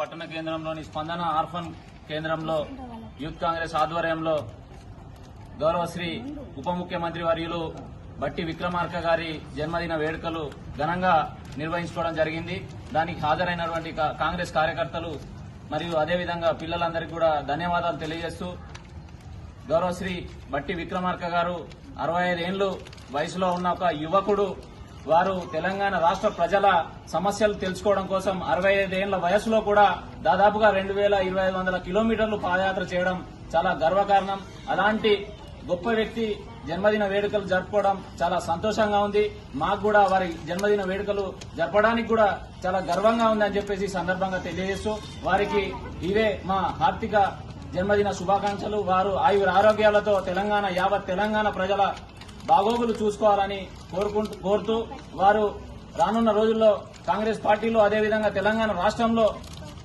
పట్టణ కేంద్రంలోని స్పందన ఆర్ఫన్ కేంద్రంలో యూత్ కాంగ్రెస్ ఆధ్వర్యంలో గౌరవశ్రీ ఉప ముఖ్యమంత్రి వర్యులు బట్టి విక్రమార్క గారి జన్మదిన వేడుకలు ఘనంగా నిర్వహించుకోవడం జరిగింది. దానికి హాజరైనటువంటి కాంగ్రెస్ కార్యకర్తలు మరియు అదేవిధంగా పిల్లలందరికీ కూడా ధన్యవాదాలు తెలియజేస్తూ, గౌరవశ్రీ బట్టి విక్రమార్క గారు 65 ఏళ్లు వయసులో ఉన్న ఒక యువకుడు. వారు తెలంగాణ రాష్ట్ర ప్రజల సమస్యలు తెలుసుకోవడం కోసం 65 ఏళ్ల వయసులో కూడా దాదాపుగా 2200 కిలోమీటర్లు పాదయాత్ర చేయడం చాలా గర్వకారణం. అలాంటి గొప్ప వ్యక్తి జన్మదిన వేడుకలు జరుపుకోవడం చాలా సంతోషంగా ఉంది. మాకు కూడా వారి జన్మదిన వేడుకలు జరపడానికి కూడా చాలా గర్వంగా ఉందని చెప్పేసి సందర్భంగా తెలియజేస్తూ, వారికి ఇవే మా హార్దిక జన్మదిన శుభాకాంక్షలు. వారు ఆరోగ్యాలతో యావత్ తెలంగాణ ప్రజల బాగోగులు చూసుకోవాలని కోరుతూ, వారు రానున్న రోజుల్లో కాంగ్రెస్ పార్టీలో అదేవిధంగా తెలంగాణ రాష్ట్రంలో